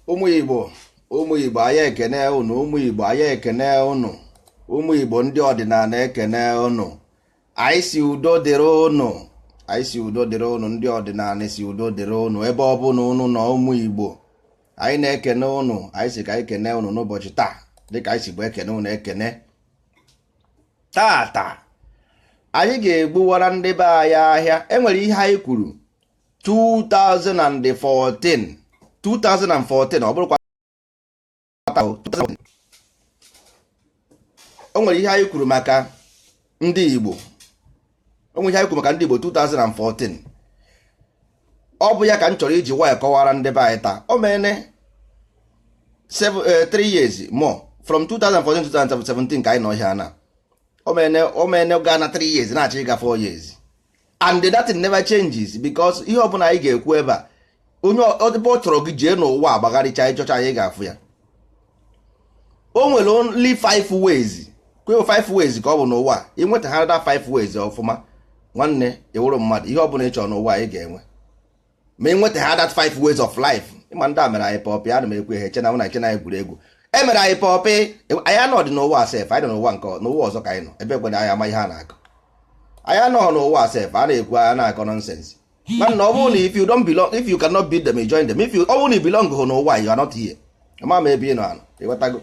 ụmụ Igbo anyị ekene unu, ụmụ Igbo anyị ekene unu, ụmụ Igbo ndị ọdịnala ekene unu. Anyị si udo dịrị unu, anyị si udo dịrị unu, ndị ọdịnala si udo dịrị unu ebe ọ bụla unu nọ. Ụmụ Igbo anyị na-ekene unu, anyị si ka anyị kene unu n'ụbọchị taa dịka anyị si bụ ekene unu ekene. Tata anyị ga-egbuwara ndị be anyị ahịa. Enwere ihe anyị kwuru 2014 ọ bụrụkwa o nwere ihe anyị kwuru maka ndị Igbo, o nwere ihe anyị kwuru maka ndị Igbo 2014. Ọ bụ ya ka m chọrọ iji waya kọwara ndị be anyị taa. O mene 3 years more from 2014 to 2017 ka anyị nọ ihe na o mene gaa na 3 years na-achọ ịga 4 years and that never changes because ihe ọbụla anyị ga-ekwu ebe a, onye ọdịbọ chọrọ gị jee n'ụwa agbagharịcha ịchọcha anyị ga-afụ ya. O nwere only 5 ways, kweo 5 ways ka ọ bụ n'ụwa. Ịnweta ha that 5 ways ọfụma, nwanne ewuru mmadụ. Ihe ọbụla ị chọrọ n'ụwa anyị ga-enwe ma ịnweta ha that 5 ways of life. Ịma ndị a mere anyị pọpị, ana m ekwe ha echena na echena egwuregwu. E mere anyị pọpị, anyị anọdị n'ụwa sef, anyị nọ n'ụwa nke n'ụwa ọzọ ka anyị nọ ebe ekwere anyị ama ihe a na-akọ. Anyị anọghị n'ụwa sef, a na-ekwu anyị na-akọ nonsense. Mana ọ bụrụ na if you don't belong, if you cannot beat them, you join them. Ọ bụrụ na ị belong hụ n'ụwa, you are not here. Ama m ebe ị nọ anọ, ịghọtago.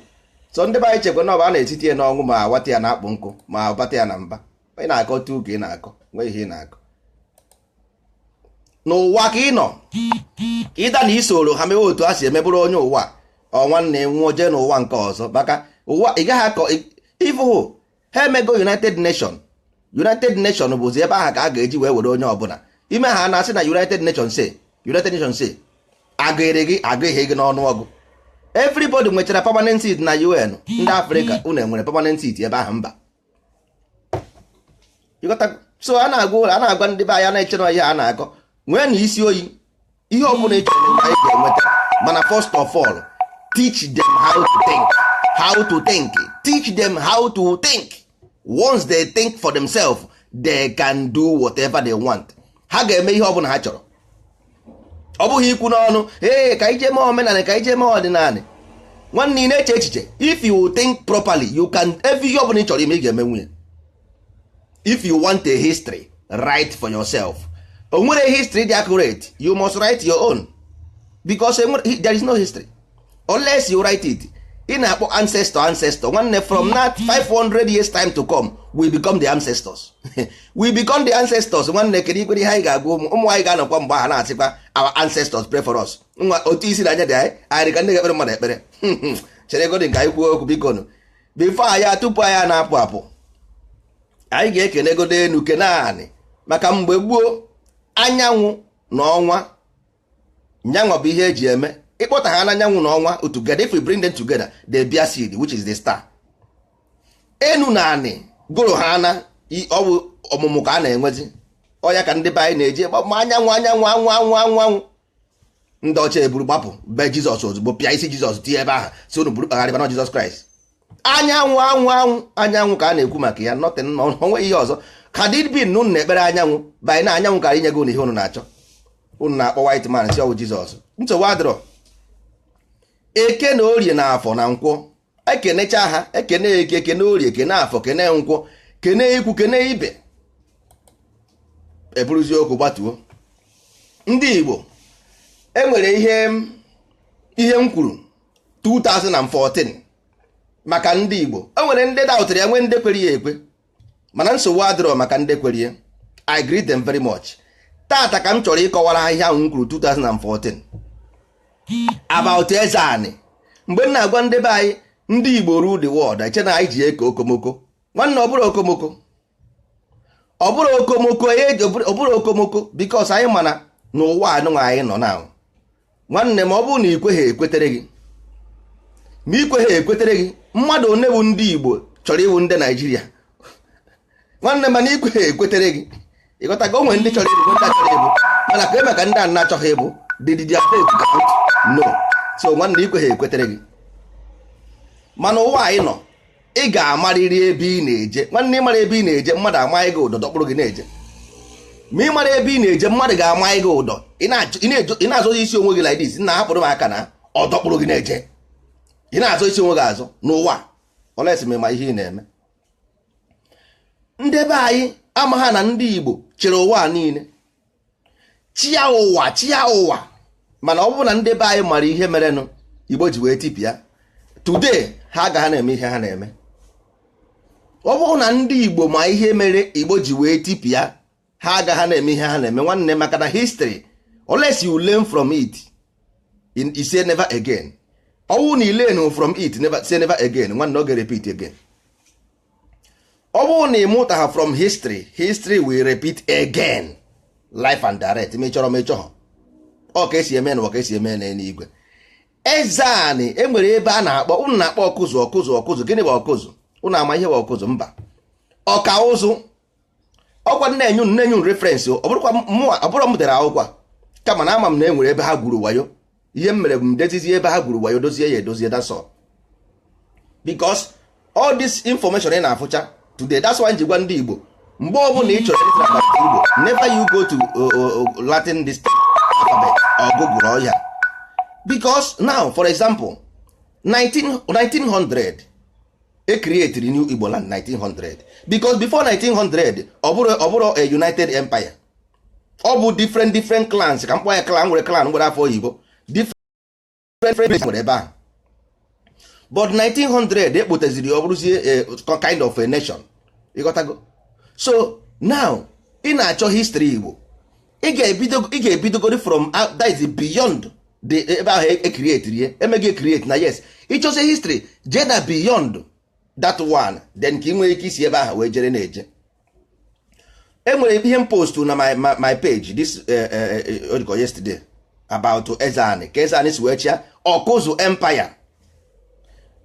So ndị be anyị chekwa na ọ bụ a na-etiti ya n'ọnwụ ma awata ya na akpụ nkụ ma bata ya na mba. Ị na-akọ tu ka ị na-akọ, nwee ihe ị na-akọ. N'ụwa ka ị nọ, ịda na isoro ha mewe otu ha si emebụrụ onye ụwa, ọ nwanne nwụọ jee n'ụwa nke ọzọ. Maka ụwa ị gaghị akọ ifụ ha emego United Nation. United Nation bụzi ebe ahụ ka a ga-eji wee were onye ọbụla. Ime ha na-asị na United Nation say agụghịrị gị agụghị gị n'ọnụọgụ. Everybody nwechara permanent seat na UN. Ndị Afrịka unu enwere permanent seat ebe ahụ mba. So a na-agwa ndị be anyị na-eche na ihe a na-akọ nwee na isi oyi. Ihe ọbụla ịchọrọ anyị ga-enweta, mana first of all teach them how to think. Teach them how to think. Once they think for themselves, they can do whatever they want. Ha ga-eme ihe ọbụla ha chọrọ. Ọ bụghị ikwu n'ọnụ ka ije mee omenala, ka ije mee ọdịnala. Nwanne ị na-eche echiche. If you think properly, you can ihe ọbụla ị chọrọ ime ị ga-eme nwunye. If you want a history, write for yourself. O nwere history dị accurate, you must write your own because there is no history unless you write it. Ị na-akpọ ancestor nwanne, from that 500 years time to come we become the ancestors. We become the ancestors nwanne. Kedu ikwere ihe anyị ga-agwa ụmụ anyị ga-anọkwa mgbe ha na-asịkwa our ancestors pray for us. Nwa otu isi na anya dị anyị ka ndị ga-ekpere mmadụ ekpere. Chere godin ka anyị kwuo okwu biko nụ before anyị tupu anyị na-apụ apụ. Anyị ga-ekene godo enu kene anị maka mgbe gboo anyanwụ na ọnwa nyanwa bụ ihe eji eme. Ịkpọta ha n'anyanwụ na ọnwa together, if we bring them together they bear seed which is the star. Enu na anị gụrụ ha na ọ bụ ọmụmụ ka a na-enwezi. Ọya ka ndị be anyị na-eji ma anyanwụ ndị ọcha eburu gbapụ be Jizọs ozugbo pịa isi Jizọs tie ebe ahụ si unu buru kpagharịba na Jizọs Kraịst. Anyanwụ ka a na-ekwu maka ya, nothing, onwe ihe ọzọ. Ka did be unu na-ekpere anyanwụ banyị na anyanwụ ka inye gị unu ihe unu na-achọ. Unu na-akpọ white man si ọwụ Jizọs. Nsogbu adịrọ. Eke na orie na afọ na nkwọ ekenecha ha, ekene eke, kene orie, kene afọ, kene nkwọ, kene ikwu, kene ibe, eburuzi okwu gbatuo. Ndị Igbo enwere ihe m kwuru 2014 maka ndị Igbo. O nwere ndị daụtara ya, nwee ndị kwere ya ekwe, mana nsogbu adịrọ maka ndị kwere ya. I greet them very much. Tata ka m chọrọ ịkọwara ha ihe ahụ m kwuru 2014 about eze anị. Mgbe m na-agwa ndị be anyị ndị Igbo rule the world, eche na anyị ji eke okomoko. Nwanne ọ bụrụ okomoko because anyị mana n'ụwa anụnwa anyị nọ na. Nwanne ma ọ bụrụ na ikweghị ekwetere gị mmadụ one bụ ndị Igbo chọrọ iwu ndị Naịjirịa. Nwanne mana ikweghị ekwetere gị ịghọta ka o nwere ndị chọrọ ibu ndị achọrọ ibu, mana ka eme ka ndị a na-achọghị ibu did their vote count? No. So nwanne ikweghị ekwetere gị. Mana ụwa anyị nọ, ị ga-amarịrị ebe ị na-eje. Nwanne ịmara ebe ị na-eje, mmadụ amaghị gị ụdọ dọkpụrụ gị na-eje. Ma ịmara ebe ị na-eje, mmadụ ga-amaghị gị ụdọ ị na-azọzi isi onwe gị like this. Na hapụrụ m aka na ọ dọkpụrụ gị na-eje ị na-azọ isi onwe gị azọ n'ụwa olesi ma ihe ị na-eme. Ndị be anyị ama ha na ndị Igbo chịrị ụwa niile chia ụwa mana ọ bụrụ na ndị be anyị mara ihe merenụ Igbo ji wee tipịa today ha agaghị na-eme ihe ha na-eme. Ọ bụrụ na ndị Igbo ma ihe mere Igbo ji wee tipịa ha agaghị na-eme ihe ha na-eme nwanne, maka na history unless you learn from it you say never again. Ọ bụrụ na you learn from it never again nwanne, ọ ga-repeat again. Ọ bụrụ na ị mụta ha from history will repeat again life and direct mechọrọ ọ ka esi eme na ka esi eme n'eluigwe. Ezani enwere ebe a na-akpọ unu na-akpọ ọkụzụ. Gịnị bụ ọkụzụ? Unu ama ihe bụ ọkụzụ? Mba, ọka ụzụ ọkwa nne-enye referensị. Ọ bụrụ m dere akwụkwọ kama na ama m na enwere ebe ha gwuru wayo. Ihe m mere bụ m dezizi ebe ha gwuru wayo, dozie ya edozie. That's all. Because all this information ị na-afụcha today, that's why njigwa ndị Igbo mgbe ọbụla ị chọrọ ịtra about Igbo, never you go to Latin this alphabet or Google or ya. Because now for example 1900 e created new Igbo land 1900 because before 1900 ọ bụrụ a United Empire. Ọ bụ different clans ka mkpọ ya clan nwere afọ oyibo different nwere ebe ahụ. But 1900 ekpoteziri ọ bụrụzie kind of a nation. Ịghọtago? So now ị na-achọ history Igbo, ị ga-ebidogori from that is beyond the ebe ahụ ekrietiri emege create na yes ịchọzie history jeda beyond that one, then ka ị nwere ike isi ebe ahụ wee jere na-eje. Enwere ihe m post na my page this yesterday about Ezani ka Ezani si wee chia Ọkụzụ Empire.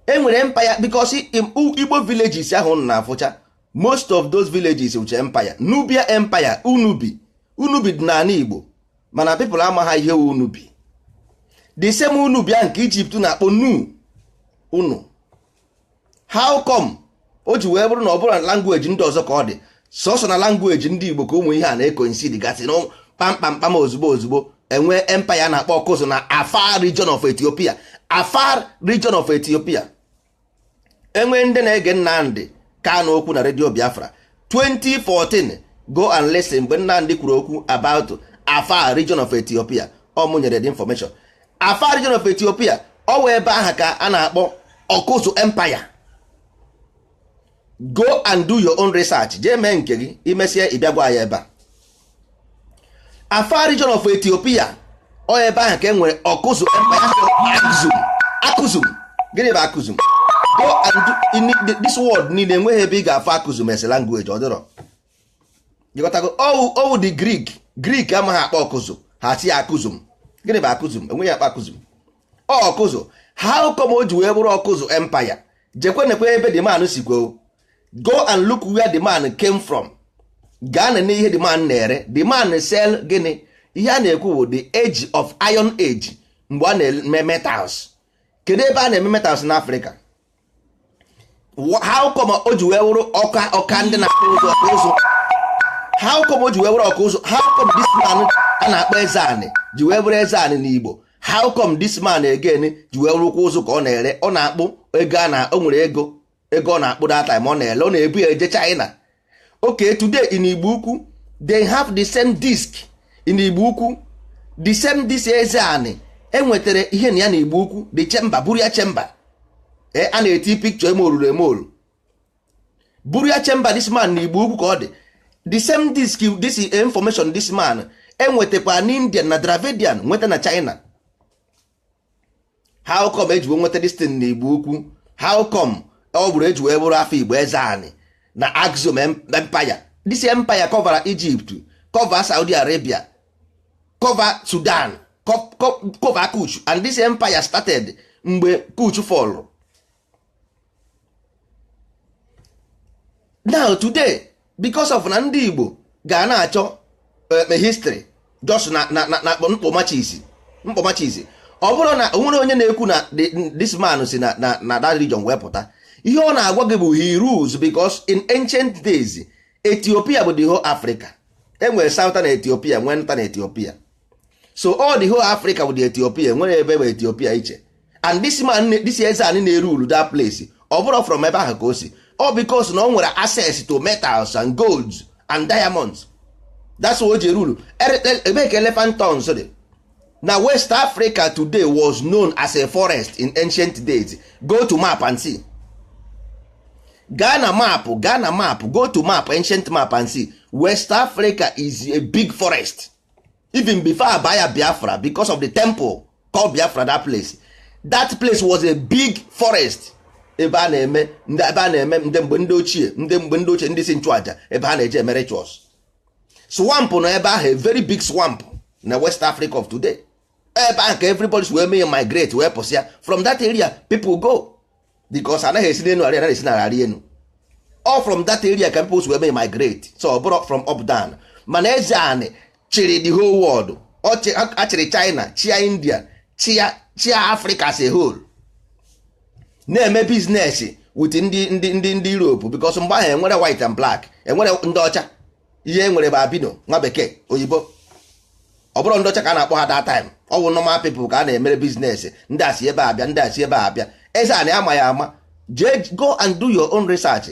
Enwere empire because Igbo villages ahụ na-afụcha most of those villages uche empire. Nubia Empire, Unubi dị n'ala Igbo mana people ama ha ihe Unubi. The same Unubi ahụ nke Egypt na-akpọ unu. How come o ji wee bụrụ na ọ bụrụ na language ndị ọzọ ka ọ dị sọsọ na language ndị Igbo ka ụmụ ihe a na-ekonsidi gasị na kpamkpam ozugbo enwe empire na-akpọ Ọkụzụ na Afar region of Ethiopia. Afar region of Ethiopia. Enwe ndị na-ege Nnamdi Kanu okwu na Radio Biafra 2014 go and listen mgbe Nnamdi kwuru okwu about Afar region of Ethiopia. Ọ mụ nyere the information. Afar region of Ethiopia ọ wee ebe aha ka a na-akpọ Ọkụzụ Empire. Go and do your own research. Jee mee nke gị imesie ịbịa gwa ya ebe a. Afar region of Ethiopia ọ ebe aha ka e nwere Ọkụzụ Empire. Akụzum. Gịnị bụ Akụzum? Go and do this word niile enweghị ebe ị ga-afụ Akụzum as a language ọ dịrọ. Jikọtago owu the Greek amaghị akpọ Ọkụzụ ha si Akụzum. Gịnị bụ Akụzum? Enweghị akpa Akụzum. Ọkụzụ how come o ji wee bụrụ Ọkụzụ Empire? Jekwenekwe ebe the man si kwuo. Go and look where the man came from. Gaa na ihe the man na-ere. The man sell gịnị? Ihe a na-ekwu bụ the age of Iron Age mgbe a na-eme metals. Kedu ebe a na-eme metals n'Africa? How come o ji wee wụrụ ọka ndị na-akpụ ụzụ? How come o ji wee wụrụ ọka ụzụ? How come this man a na-akpọ Ezani ji wee bụrụ Ezani n'Igbo? How come this man again ji wee wụrụkwa ụzụ ka ọ na-ere? Ọ na-akpụ ego o nwere ego ọ na-akpụ that time ọ na-ele, ọ na-ebu ya eje China. Okay, today in Igbo Ukwu they have the same disc. In Igbo Ukwu the same disc Ezani enwetere ihe na ya na Igbo Ukwu the chamber buru ya chamber. A na-eti picture emolu buru ya chamber this man na Igbo Ukwu ka ọ dị. The same disc this information this man enwetekwa na India na Dravidian nweta na China. How come eji nweta this thing na Igbo Ukwu? How come ọ bụrụ eji wee bụrụ afọ Igbo Ezani na Axum Empire? This empire cover Egypt, cover Saudi Arabia, cover Sudan, cover Kuch, and this empire started mgbe Kuch fall. Now today because of na ndị Igbo ga na-achọ history just na mkpọmachisi ọ bụrụ na onwere onye na-ekwu na this man si na that region wee pụta, ihe ọ na-agwa gị bụ he rules because in ancient days Ethiopia bụ the whole Africa. Enwere Southern Ethiopia, nwee Northern Ethiopia. so all the whole Africa with the Ethiopia nwere ebe bụ Ethiopia iche, and this man this eze anyị na-erule that place ọ bụrụ from ebe ahụ ka o si, all because na o nwere access to metals and golds and diamonds. That's what o ji rule. Ebe ka elephant tons dị. Now West Africa today was known as a forest in ancient days. Go to map and see. Ghana map, go to map, ancient map and see. West Africa is a big forest. Even before Abaya Biafra, because of the temple called Biafra, that place was a big forest. Ebe a na-eme ndị mgbe ndị ochie ndị si nchụ aja, ebe ha na-eje eme rituals. Swamp nọ ebe ahụ, a very big swamp na West Africa of today. Ebe ahụ ka everybody wee mee migrate wee pụsịa from that area, people go because anaghị esi n'elu arị, anaghị esi n'ala arị enu. All from that area ka people wee mee migrate, so ọ bụrụ from up down. Mana eze anị chịrị the whole world. A chịrị China, chia India, chia Africa as a whole, na-eme business with ndị Europe because mgbe ahụ enwere white and black, enwere ndị ọcha, ihe enwere bụ abino, nwa bekee, oyibo. Ọ bụrụ ndị ọcha ka a na-akpọ ha that time, ọ bụ normal people ka a na-emere business. Ndị asị ebe abịa, ndị asị ebe abịa. Eze anị ama ya ama, go and do your own research.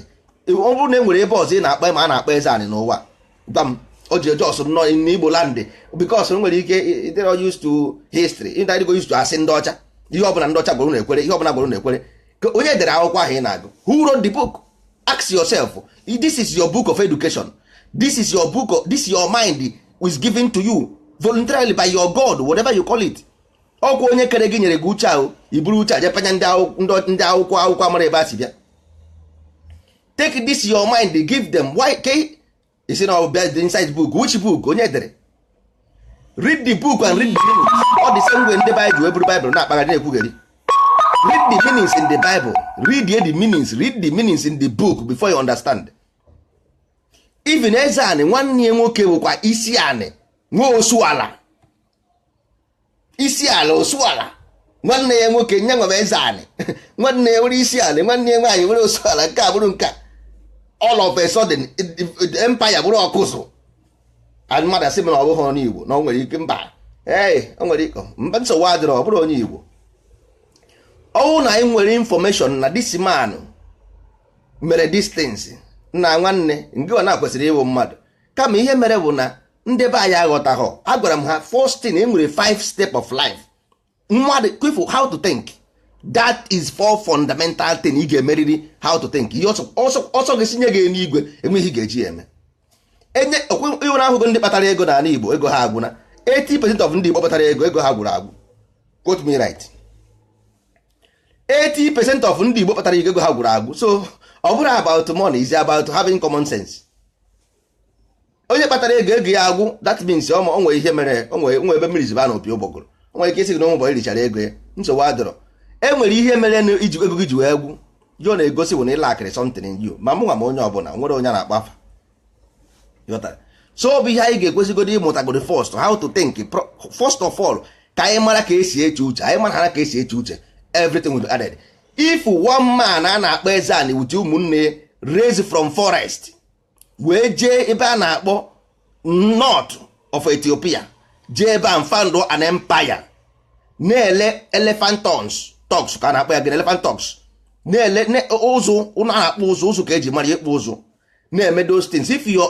Ọ bụrụ na enwere ebe ọzọ ị na-akpọ ma a na-akpọ eze anị n'ụwa, gwa m. O ji eje ọsọ nọ n'Igbo land because nwere ike they're used to history, ndị go used to asị ndị ọcha ihe ọbụla ndị ọcha gwara na-ekwere, ihe ọbụla gwara na-ekwere. Onye dere akwụkwọ ahụ ị na-agụ, who wrote the book? Ask yourself. This is your book of education. This is your book, this is your mind is given to you voluntarily by your God, whatever you call it. Ọkwa onye kere gị nyere gị uche ahụ, iburu uche aje panya ndị akwụkwọ amara ebe a si bịa. Take this your mind, give them. Why? You see now the inside book. Which book? Onye dere? Read the book and read the meanings. All the same way in the Bible, every Bible na akpagadi ekwugeri. Read the meanings in the Bible. Read the meanings. Read the meanings in the book before you understand. Even eze anị nwanne ya nwoke bụkwa isi anị nwe osuala. Isi ala osuala. Nwanne ya nwoke nye nwe eze anị. Nwanne ya nwere isi anị, nwanne ya nwaanyị nwere osuala, nke a bụrụ nke a. All of a sudden the empire bụrụ ọkụzụ. And mmadụ asị m na ọ bụghị onye Igbo na o nwere ike mba. O nwere ike mba nsogbu adịrọ, ọ bụrụ onye Igbo. Ọwụ na anyị nwere information na this man mere distance na nwanne nke ọ na-akwesịrị ịwụ mmadụ. Kama ihe mere bụ na ndị be anyị aghọtaghọ. Agwara m ha first thing, e nwere 5 step of life. Mmadụ kwefu how to think. That is 4 fundamental thing ị ga-emeriri how to think. ọsọ gị sinye gị n'igwe enweghị ga-eji eme. Enye iwere ahụgo ndị kpatara ego n'ala Igbo, ego ha agwụna. 80% of ndị Igbo kpatara ego ha gwụrụ agwụ. Quote me right. 80% of ndị Igbo kpatara ego ha gwụrụ agwụ. So ọ bụrụ about money, is about having common sense. Onye kpatara ego ya agwụ, that means o nwere ihe mere, o nwere ebe mmiri ziba na opi ụgbọgụrụ. O nwere ike isi gị na ụmụ richara ego ya, nsogbu adịrọ. E nwere ihe mere na iji ego gị ji wee gwụ, yo na-egosi bụ na ịlakịrị something in you. Ma mụ nwa ma onye ọbụla nwere onye na-akpa afa. So ọ bụ ihe anyị ga-ekwesịgodo ịmụtagoro first, how to think. First of all, ka anyị mara ka esi eche uche, anyị mara ka esi eche uche, everything will be added. If one man a na-akpọ eze anị with ụmụnne raised from forest wee jee ebe a na-akpọ north of Ethiopia, jee ebe a found an empire, na-ele elephant talks ka na-akpọ ya gị elephant talks, na-ele ụzụ, ụnụ na-akpọ ụzụ ka eji mara ịkpụ ụzụ, na-eme those things. If your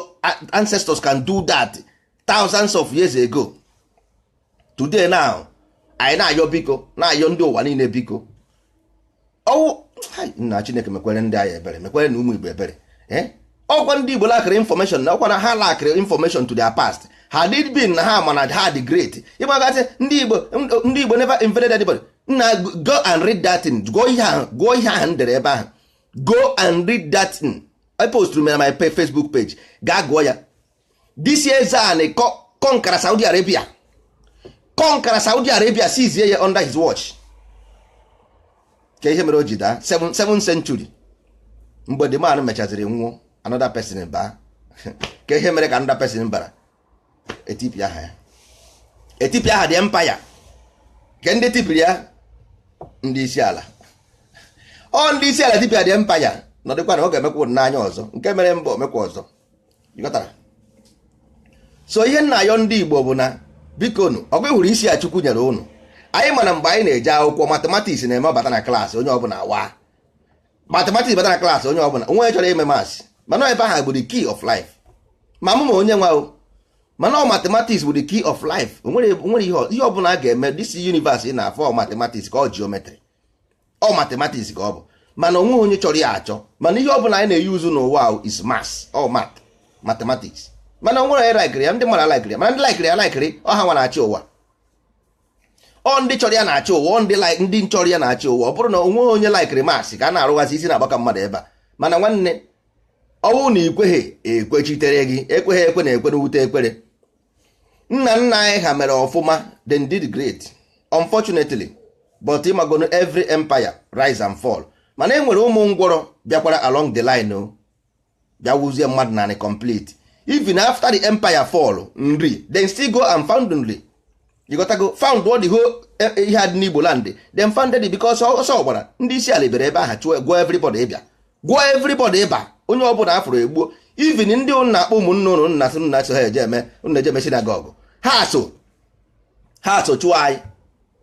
ancestors can do that thousands of years ago, today now anyị na-ayọ biko, na-ayọ ndị ụwa niile biko. Nna Chineke mekwere ndị anyị ebere, mekwere na ụmụ Igbo ebere. Ọkwa ndị Igbo lakịrị information, na ọkwa na ha lakịrị information to their past. Had it been na ha mana ha dị great, ịgbagasị ndị Igbo never invaded anybody. Nna, go and read that thing. Go ihe ahụ ndere ebe ahụ. Go and read that thing. I post to me on my Facebook page. Ga gụọ ya. This year Zane conquer Saudi Arabia. Conquer Saudi Arabia, seize here under his watch. Ka ihe mere o ji daa 7th century. Mgbe the man mechaziri nwụọ, another person ba. Ka ihe mere ka another person bara. Etipia ha. Etipia ha the empire. Ka ndị tipiri ya ndị isi ala. Ọ ndị isi ala tipia the empire. Nọdịkwa na ọ ga-emekwa n'anya ọzọ. Nke mere mbọ omekwa ọzọ. Ịghọtara? So ihe nna ayọ ndị Igbo bụ na biko nụ ọgụ hụrụ isi a Chukwu nyere ụnụ. Anyị mana mgbe anyị na-eje akwụkwọ mathematics na-eme ọbata na klaasị onye ọbụla wa mathematics bata na klaasị onye ọbụla onwe chọrọ ime masị mana ebe ahụ bụ the key of life. Ma mụ ma onye nwa o mana ọ mathematics bụ the key of life. Onwere ihe ọbụla a ga-eme this universe ị na-afọ mathematics ka ọ geometry ọ mathematics ka ọ bụ mana onwe onye chọrọ ya achọ mana ihe ọbụla anyị na-eyuzu n'ụwa is maths ọ mathematics mana onwere ya laikiri ya ndị mara laikiri ya mana ndị laikiri ya laikiri ọha nwa na-achị ụwa ọ ndị chọrọ ya na-achị ụwa ndị nchọrọ ya na-achị ụwa ọ bụrụ na onwe onye laikiri maths ka a na-arụghazi isi na-agbaka mmadụ ebe a mana nwanne ọnwụ na ikweghị ekwechitere gị ekweghị ekwe na ekwe n'wute ekpere. Nna nna anyị ha mere ọfụma they did great unfortunately but ịmagono every empire rise and fall mana e nwere ụmụ ngwọrọ bịakwara along the line o bịa wuzie mmadụ na complete even after the empire fall nri then still go and found nri you got to go found what the whole ihe had n'Igbo land then founded it because ọsọ gbara ndị isi ala bere ebe aha chụọ gụọ everybody ịbịa gụọ everybody ịba onye ọbụla afọrọ egbuo even ndị ụnụ na-akpọ ụmụnne ụnụ nna sị nna so ha eje eme ụnụ eje eme synagogue ha so chụọ anyị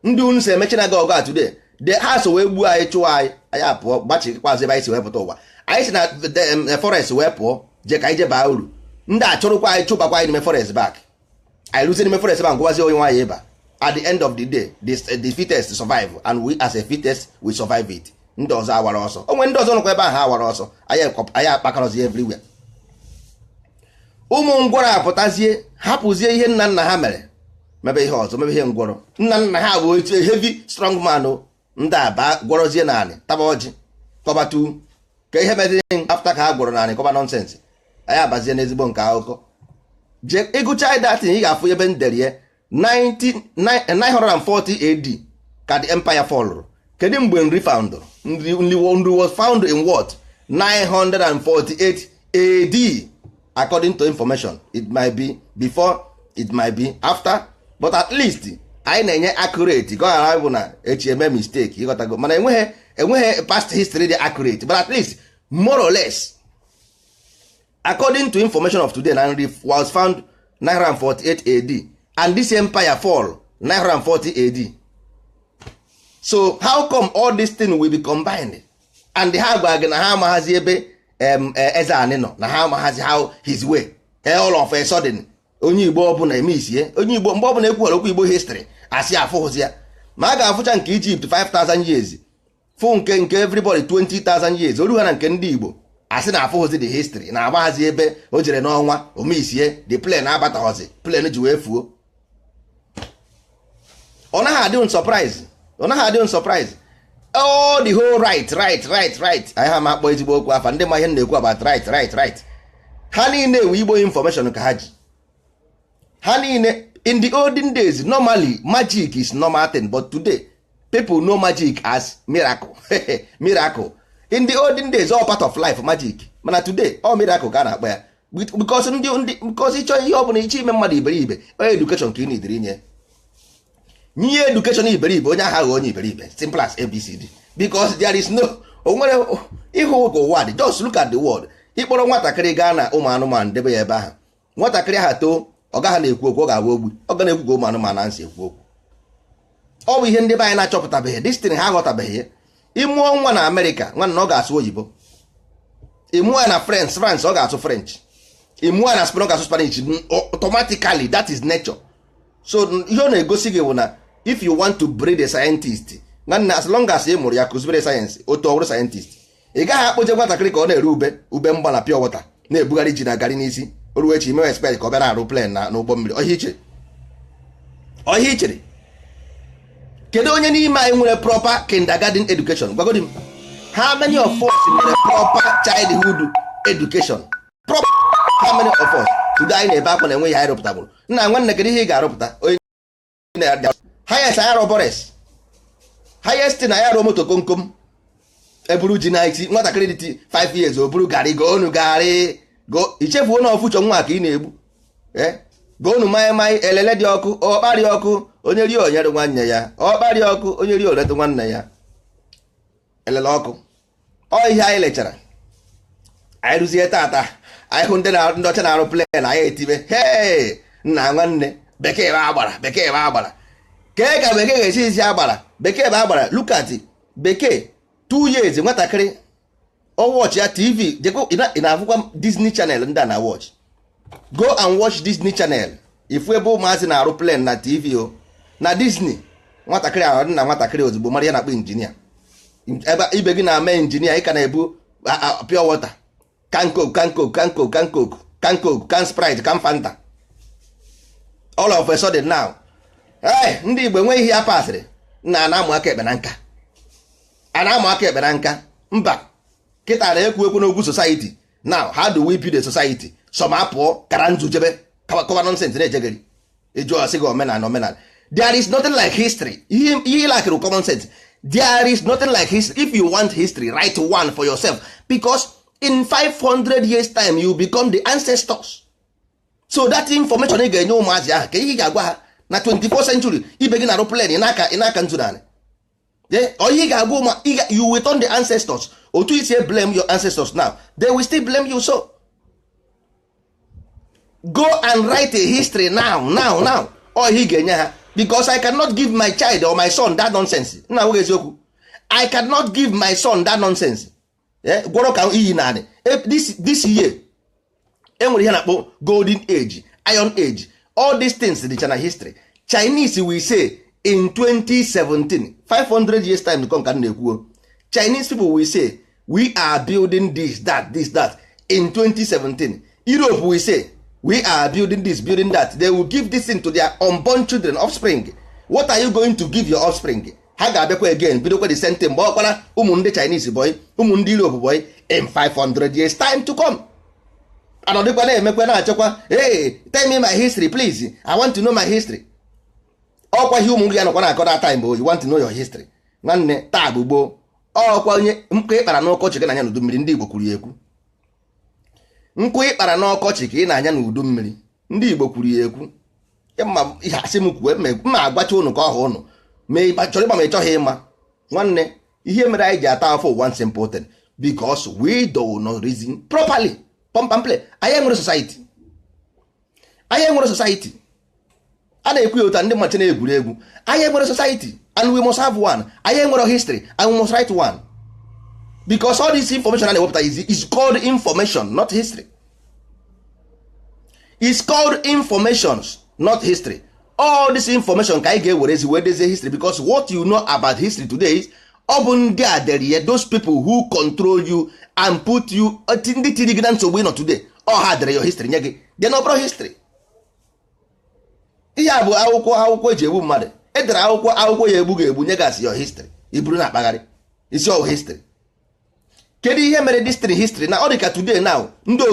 ndị ụnụ si eme synagogue a today ha so wee gbuo anyị chụọ anyị apụọ gbachikwazi ebe anyị si wee pụta ụwa anyị si na forest wee pụọ je ka anyị je baa uru ndị achọrọkwa anyị chụbakwa anyị n'ime forest back anyị rụzie n'ime forest back ngwazi onye nwaanyị ịba at the end of the day the fittest survive and we as a fittest we survive it. Ndị ọzọ awara ọsọ onwe ndị ọzọ nọkwa ebe ahụ awara ọsọ anyị akpakọrọzie everywhere. Ụmụ ngwọrọ apụtazie hapụzie ihe nna nna ha mere mebe ihe ọzọ mebe ihe ngwọrọ. Nna nna ha bụ otu heavy strong man o ndị aba gwọrọzie naanị taba ọjị kọbatu ka ihe medịrị after ka ha gwọrọ naanị kọba nonsense anyị abazie n'ezigbo nke akụkọ je ịgụcha datin ị ga-afụ ebe ndere 940 AD ka the empire fọlụrụ. Kedu mgbe nri found? Nri was found in what? 948 AD according to information. It might be before, it might be after, but at least anyị na-enye accurate go ara bụ na eme mistake ịghọtago mana enweghị past history dị accurate but at least more or less according to information of today na nri was found 948 AD and this empire fall 940 AD. So how come all this thing will be combined and ha gwa gị na ha amaghazi ebe eze anị nọ na ha amaghazi how his way all of a sudden onye Igbo ọbụla eme isie onye Igbo mgbe ọbụla ekwughara okwu Igbo history asị afụhụzi ya ma a ga-afụcha nke Egypt 5000 years fụ nke everybody 20,000 years oru ha na nke ndị Igbo asị na afụhụzi the history na agbaghazi ebe o jere n'ọnwa omeisie the plane abataghozi plane ji wee fuo. Ọ naghị adị unsurprise oh the whole right anyị ha ma akpọ ezigbo okwu afa ndị ma ihe na-ekwu about right ha niile ewe Igbo information ka ha ji ha niile. In the olden days normally magic is normal thing but today people know magic as miracle miracle. In the olden days all part of life magic mana today all miracle ka na-akpọ ya because ịchọ ihe ọ bụla iche ime mmadụ iberibe education ka ị na-ediri nye education iberibe onye agha onye iberibe simple as ABCD because there is no onwere ịhụ ụwa dị just look at the world. Ịkpọrọ nwatakịrị gaa na ụmụ anụmanụ debe ya ebe ahụ nwatakịrị ha too ọ gaghị na-ekwu okwu ọ ga-agba ogbu ọ ga na-ekwu ụmụ anụmanụ na nsị ekwu okwu. Ọ bụ ihe ndị be anyị na-achọpụtabeghị destin ha aghọtabeghị. Ịmụọ nwa na Amerịka nwanne na ọ ga-asụ oyibo, ịmụọ ya na France ọ ga-asụ French, ịmụọ ya na Spain ọ ga-asụ Spanish automatically. That is nature. So ihe ọ na-egosi gị bụ na if you want to breed a scientist nwanne as long as ị mụrụ ya kụzibere sayensị otu ọbụrụ scientist ị gaghị akpụje nwatakịrị ka ọ na-ere ube mgba na pure water na-ebugharị ji na garị n'isi oruo echi mewe expect ka ọ bịa na-arụ plane na n'ụgbọ mmiri. Ọhịa ichere kedu onye n'ime anyị nwere proper kindergarten education? Gwagodi m how many of us nwere proper childhood education? Proper how many of us today anyị na-ebe akwa na enwe ihe anyị rụpụtabụrụ nna nwanne kedu ihe ị ga-arụpụta? Highest anyị robores highest na ya rụ moto komkom eburu ji na iti nwatakịrị dị 5 years o buru garị goonu garị go ichefuo na ọfụchọ nwa ka ị na-egbu goonu mai elele dị ọkụ ọkparị ọkụ onye rie onyere nwanne ya ọkparị ọkụ onye rie oletụ nwanne ya elele ọkụ. Ọ ihe anyị lechara anyị rụzie tata anyị hụ ndị ọcha na-arụ plen anyị etibe nna nwanne bekee bụ agbara bekee bụ agbara kee ka bekee ga-esi isi agbara bekee bụ agbara look at bekee 2 years nwatakịrị o watch ya tv ị na-afụkwa Disney Channel ndị a na watch go and watch Disney Channel ifu ebe ụmụazị na-arụ plane na tv o na Disney nwatakịrị ahụ na nwatakịrị ozugbo mara ya na-akpọ injinia ebe ibe gị na-eme injinia ị ka na-ebu pure water can coke can Sprite can Fanta all of a sudden now ndị Igbo enweghị ihe ya pasịrị na ana-amụ aka ekpe na nka ana-amụ aka ekpe na nka mba kịta na-ekwu n'ogwu society now how do we build a society some apụọ kara nzu jebe kọwa nonsense na-ejegeri eju ọsị gị omenala there is nothing like history ihe lakịrị common sense there is nothing like history. If you want history, write one for yourself because in 500 years time you become the ancestors. So that information ị ga-enye ụmụazị ahụ ka ihe ga-agwa ha na 24th century ibe gị na aeroplane ị na-aka nzu naanị onye ga-agwa ụmụ you will turn the ancestors otu isi blame your ancestors now they will still blame you. So go and write a history now ihe ị ga-enye ha because I cannot give my child or my son that nonsense. Nna nwoke eziokwu I cannot give my son that nonsense. Gwọrọ ka iyi naanị this year enwere ihe na-akpọ golden age, iron age, all these things dị na history. Chinese we say in 2017 500 years time to come ka na-ekwuo Chinese people will say we are building this that in 2017. Europe will say we are building this building that. They will give this thing to their unborn children, offspring. What are you going to give your offspring? Ha ga-abịakwa again bidokwa the same thing mgbe ọkwara ụmụ ndị Chinese boy ụmụ ndị Europe boy in 500 years time to come. Anọdịkwa na-emekwa na-achọkwa hey tell me my history please, I want to know my history. Ọkwa ihe ụmụ nri ya nọkwa na-akọ that time you want to know your history. Nwanne taa bụ gboo ọkwa onye mkpa ịkpara n'ọkọchị gị na anya n'udu mmiri ndị Igbo kwuru ya ekwu. Nkwu ịkpara n'ọkọchị ka ị na-anya n'udu mmiri ndị Igbo kwuru ya ekwu. Ihe asị m kwuo mma agbacha ụnụ ka ọha ụnụ ma chọrọ ịgba ma ị chọghị ịma nwanne ihe mere anyị ji ata afọ one simple thing because we do not reason properly. Pump and play. Anyị nwere society a na-ekwu ụta ndị mmachi na-egwuregwu. Anyị nwere society and we must have one. Anyị nwere history and we must write one. Because all this information na-ewepụta is called information, not history. It's called informations, not history. All this information ka anyị ga-ewerezi wee dezie history because what you know about history today is ọ bụ ndị a dere those people who control you and put you ndị tiri gị na nsogbu nọ today ọ ha dere your history nye gị then ọ bụrụ history. Ihe a bụ akwụkwọ eji egbu mmadụ edere akwụkwọ ya egbu ga-egbu nye gasị your history iburu na akpagharị isi ọwụ history. Kedu ihe mere distri history na ọ dị ka today now ndị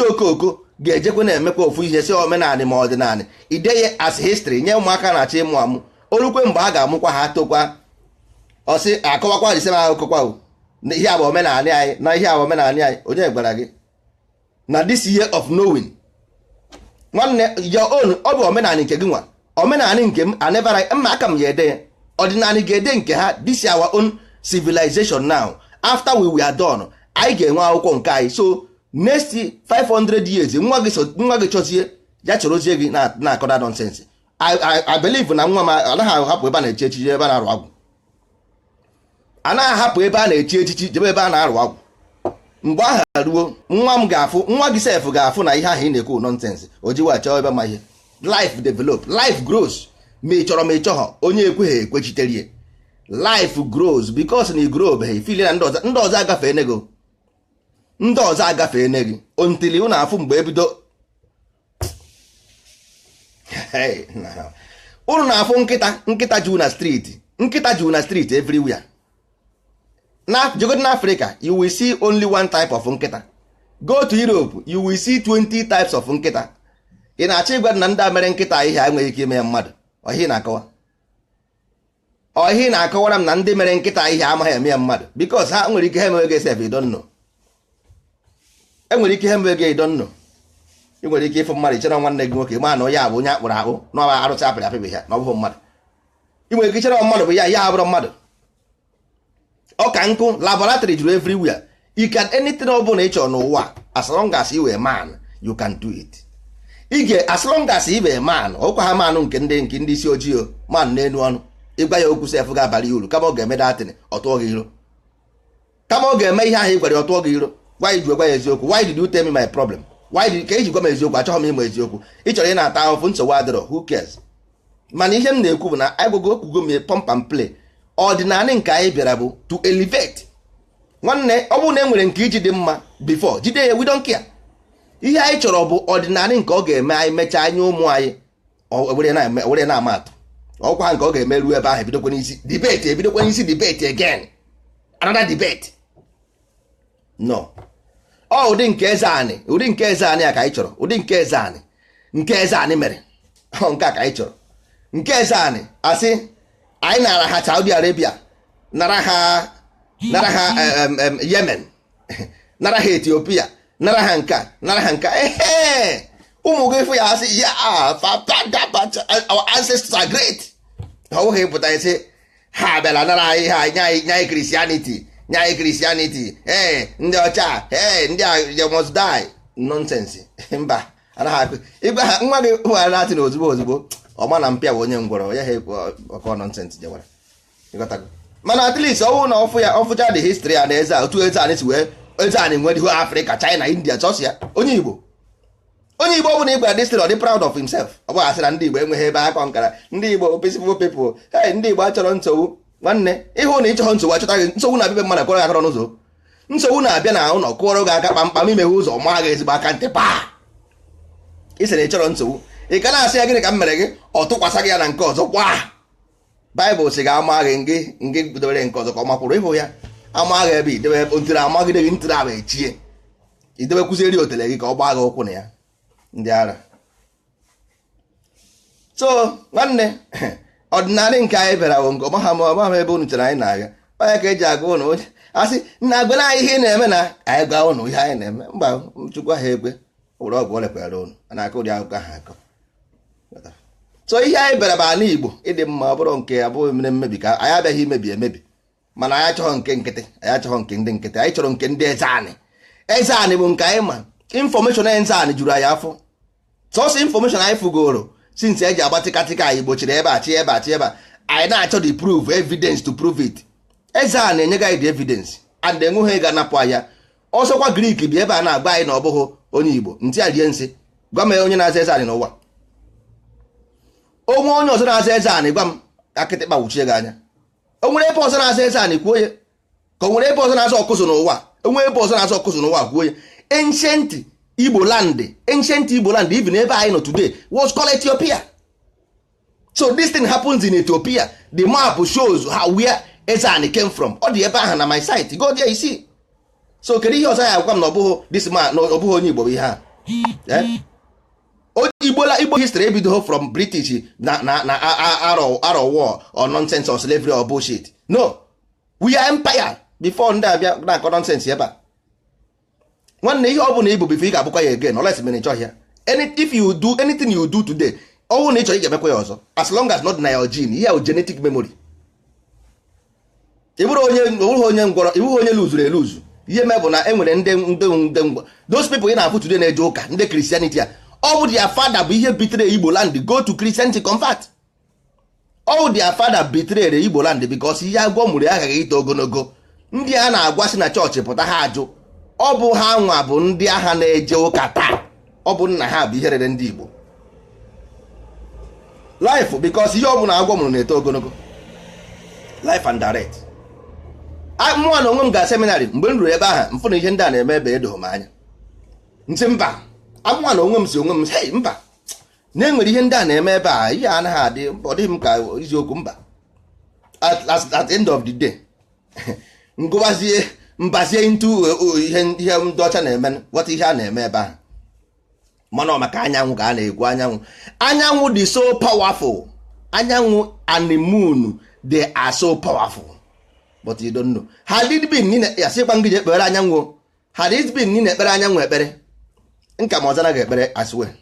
okooko ga-ejekwe na-emekwa ofu ihe si omenanị ma ọdịnanị ideye as history nye ụmụaka na-achọ ịmụ amụ olukwe mgbe ha ga-amụkwa ha tokwa ọsị akọwakwa ise ma akụkọkwa ihe a bụ omenanị anyị na ihe a bụ omenanị anyị onye gwara gị na this year of knowing nwanne your own ọ bụ omenanị nke gị nwa omenanị nke m anebara mma aka m ya ede ọdịnanị ga-ede nke ha this is our own civilization now. After we were done anyị ga-enwe akwụkwọ nke anyị so next 500 years nwa gị chọzie ya chọrọzie gị na-akọda nonsense. I believe na nwa m anaghị ahapụ ebe a na-echi echichi ebe a na-arụ agwụ. Anaghị ahapụ ebe a na-echi echichi jebe ebe a na-arụ agwụ. Mgbe ahụ ruo nwa gị sef ga-afụ na ihe ahụ ị na-ekwu nonsense o jiwa chọọ ebe ma ihe. Life develop, life grows ma ị chọrọ ma ị chọghọ onye ekweghị ekwechitere. Life grows because na grow be feel na ndị ọzọ agafe enego until unu afụ mgbe ebido unu na-afụ nkịta juu na street everywhere. Na jegod na Africa you will see only one type of nkịta. Go to Europe you will see 20 types of nkịta. Ị na-achọ ịgwa na ndị mere nkịta ihe enweghị ike ime mmadụ ohi na-akọwa ohi na-akọwara m na ndị mere nkịta ihe amaghị eme ya mmadụ because ha nwere ike ha emewe gị sef idonno enwere ike ha emewe gị idonno ị nwere ike ịfụ mmadụ chere nwanne gị nwoke ma na ya bụ onye akpụrụ akpụ na arụsị apịrị apịrị ha na ọ bụghị mmadụ. Ị nwere ike chere mmadụ bụ ya abụrụ mmadụ. Ọ ka nkụ laboratory juru everywhere. You can anything ọ bụla ị chọrọ n'ụwa as long as you a man you can do it. ige as long as ibe man ọkwa ha manụ nke ndị isi ojii man n'elu ọnụ ịgwa ya okwu sef ga-abalị uru kama ọ ga-eme datin ọtụọ gị iro kama ọ ga-eme ihe ahụ ị gwara ọtụọ gị iro why ji gwa ya eziokwu why did you tell me my problem ka iji gwa m eziokwu achọghị m ịma eziokwu ị chọrọ ị na-ata ahụfụ nsogbu adịrọ who cares mana ihe m na-ekwu bụ na agụgo okwugo m pump and play ọdịnala nke anyị bịara bụ to elevate nwanne ọ bụrụ na e nwere nke iji dị mma before jide ya we don't care ihe anyị chọrọ bụ ọdịnala nke ọ ga-eme anyị mechaa anya ụmụ anyị were na-ama atụ ọkwa nke ọ ga-eme ruo ebe ahụ ebidokwa n'isi debate ebidokwa n'isi debate again another debate no ụdị nke eze anyị a ka anyị chọrọ ụdị nke eze anyị mere nke a ka anyị chọrọ nke eze anyị asị anyị nara ha Saudi Arabia nara ha Yemen nara ha Ethiopia nara ha nka ụmụ gị fụ ya asị ya our ancestors are great ọwụghị pụta isi ha bịara nara anyị ha nye anyị Christianity ndị ọcha ndị a must die nonsense mba anaghị ịgwa ha nwa gị hụghara natin ozugbo ọma na mpịa bụ onye ngwọrọ ya ha ọkọ nonsense jewara mana at least ọwụ na ọfụcha the history a na eze otu eze anyị si wee eze anyị nwediho Africa China India chọsịa onye Igbo ọ bụ na Igbo adịstịrị ọ dị proud of himself ọ bụ asị na ndị Igbo enweghị ebe akọ nkara ndị Igbo peaceful people ndị Igbo achọrọ nsogbu nwanne ịhụ na ịchọghọ nsogbu achọta gị nsogbu na-abịa mmadụ kụọrọ gị aka n'ụzọ nsogbu na-abịa na ụlọ kụọrọ gị aka kpamkpam imeghe ụzọ maa gị ezigbo aka ntị paa isi na ịchọrọ nsogbu ị ka na-asị ya gịnị ka m mere gị ọ tụkwasị gị ya na nke ọzọ kwa Baịbụl sị ga-ama gị ngị bidobere nke ọzọ ka ọ makwụrụ ịhụ ya ama gị ebe idebe ntiri amagide gị ntiri ahụ echie idebe kwụsịrị otele gị ka ọ gbaa gị ụkwụ na ya ndị ara so nwanne ọdịnala nke anyị bịara bụ nke ọmaha ebe unu chere anyị na-aga onye ka eji agwa ụnụ asị na agwela anyị ihe na-eme na anyị gwa ụnụ ihe anyị na-eme mba Chukwu ahụ ekwe were ọgwụ olekwara ụnụ a na-akọ ụdị akụkọ ahụ akọ so ihe anyị bịara bụ ala Igbo ịdị mma ọ bụrụ nke abụghị mere mmebi ka anyị abịaghị emebi mana anyị achọghọ nke nkịtị anyị achọghọ nke ndị nkịtị anyị chọrọ nke ndị eze anị bụ nke anyị ma infọmeshọn eze anị juru anyị afọ sọsọ infọmeshọn anyị fugoro since eji agba tịkatịka anyị gbochiri ebe a chi ebe anyị na-achọ the proof evidence to prove it eze a na-enye gị the evidence and enweghị ga-anapụ anya ọsọkwa Grik bi ebe a na-agba anyị na ọ bụghị onye Igbo ntị a rie nsị gwa m onye na-aza eze anị n'ụwa onwe onye ọzọ na-aza eze anị gwa m akịtịkpa wuchie gị anya o nwere ebe ọzọ na-aza eze anị kwuo ya ka o nwere ebe ọzọ na-aza ọkụzụ n'ụwa onwe ebe ọzọ na-aza ọkụzụ n'ụwa kwuo ya ancient Igbo land even ebe anyị nọ today was called Ethiopia. So this thing happens in Ethiopia. The map shows where Ezani came from. Ọ dị ebe ahụ na my site, go there you see. So kedu ihe ọzọ ya agwa m na ọ bụghị this man, ọ bụghị onye Igbo bụ ihe a Igbo history ebido from British na arrow war or nonsense or slavery or bullshit. No, we are empire before ndị abịa na-akọ nonsense ebe a. Nwanne ihe ọ bụla Igbo before ị ga-abụkwa ya again unless men chọ ya. If you do anything you do today, ọwụ na ị chọrọ ị ga-emekwa ya ọzọ as long as not na your gene, ihe genetic memory. Ị bụrụ onye ngwọrọ, ị bụrụ onye luzuru eluzu. Ihe mebụ na enwere ndị those people ị na-afụ today na-eje ụka ndị Christianity a ọ bụ their father bụ ihe bitere Igbo land go to Christianity convert. All their father betrayed Igbo land because ihe agwọ mụrụ aghaghị ito ogologo. Ndị a na-agwasị na chọọchị pụta ha ajụ ọ bụ ha nwa bụ ndị agha na-eje ụka taa ọ bụ nna ha bụ ihe rere ndị Igbo life because ihe ọ bụ na agwọ mụrụ na-eto ogologo life and direct. Mụnwa na onwe m ga seminarị mgbe m ruru ebe ahụ mfụ na ihe ndị a na-eme ebe edoghị m anya ntị mba amụnwa na onwe m si onwe m hey mba na-enwere ihe ndị a na-eme ebe a ihe anaghị adị ọ dịghị m ka iziokwu mba at the end of the day ngụbazie mbazie into ihe ndị ọcha na-eme wata ihe a na-eme ebe ahụ mana ọ maka anyanwụ ka a na-egwu anyanwụ dị so powerful anyanwụ and the moon they are so powerful but you don't know had it been ni ya sịkwa ngije ekpere anyanwụ had it been ni na-ekpere anyanwụ ekpere nka ma ọzara ga-ekpere as well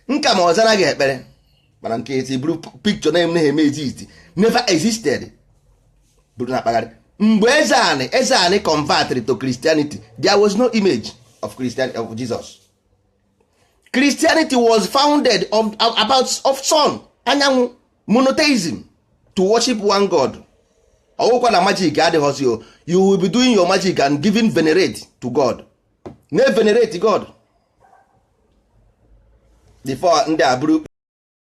nka ma ọzara ga-ekpere mana nke eti buru picture na-eme exist never existed buru na akpagharị mgbe eze anị converted to Christianity there was no image of Christianity of Jesus Christianity was founded of sun, anyanwụ, monotheism, to worship one God. Ọwụkwa na magic adịghọzi o. You will be doing your magic and giving venerate to God. Na-venerate God. Before ndị abụrụ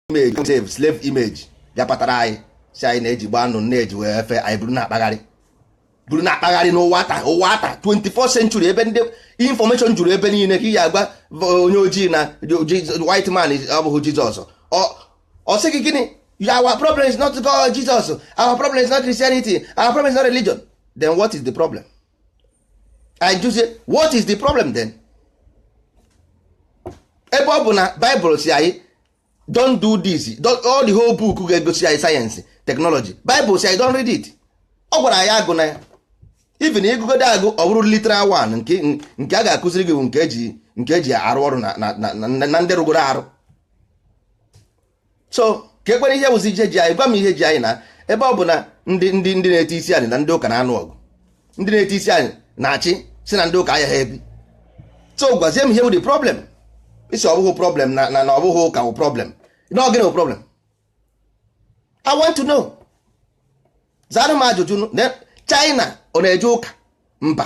image save slave image ya kpatara anyị si anyị na-eji gba anụ na-eji wee efe anyị bụrụ na-akpagharị n'ụwa ata 24th century ebe ndị information juru ebe niile ka ị ya agba onye ojii na white man ọ bụghị Jizọs. Ọ sị gị gịnị? Our problem is not God, Jesus. Our problem is not Christianity. Our problem is not religion. Then what is the problem? I just say, what is the problem then? Ebe ọ bụ na Bible si anyị don't do this, all the whole book ga-egosi anyị science, technology. Bible si anyị don't read it. Ọ gwara anyị agụ na ya. Even ịgụgode agụ ọ bụrụ literal one nke a ga-akụziri gị bụ nke eji arụ ọrụ na ndị rụgoro arụ. So ka ekwere ihe wụzi ihe ji anyị gwa m ihe ji anyị na ebe ọ bụ na ndị na-eti isi anyị na ndị ụka na-anụ ọgụ, ndị na-eti isi anyị na-achị si na ndị ụka anya ha ebi. So gwazie m ihe wụ the problem. Isi ọ bụghị problem na ọ bụghị ụka wụ problem. Na ọ gịnị wụ problem? I want to know. Zara m ajụjụ. China ọ na-eje ụka? Mba,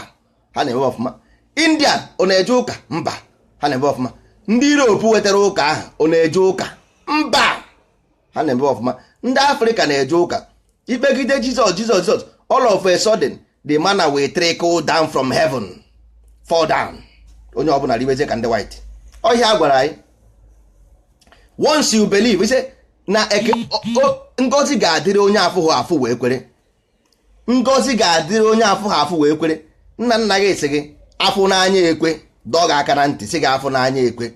ha na-eme ọfụma. India ọ na-eje ụka? Mba, ha na-eme ọfụma. Ndị Europe wetara ụka ahụ ọ na-eje ụka? Mba, ha na-eme ọfụma. Ndị Africa na-eje ụka. Ikpegide Jesus, all of a sudden the manna will trickle down from heaven, fall down. Onye ọbụla ribezie ka ndị white. Ọhịa gwara anyị, once you believe, we say na ngozi ga-adịrị onye afụghị afụ wee kwere. Ngozi ga-adịrị onye afụghị afụ wee kwere. Nna nna gị sị gị afụ n'anya ekwe, dọọ gị aka na ntị sị gị afụ n'anya ekwe.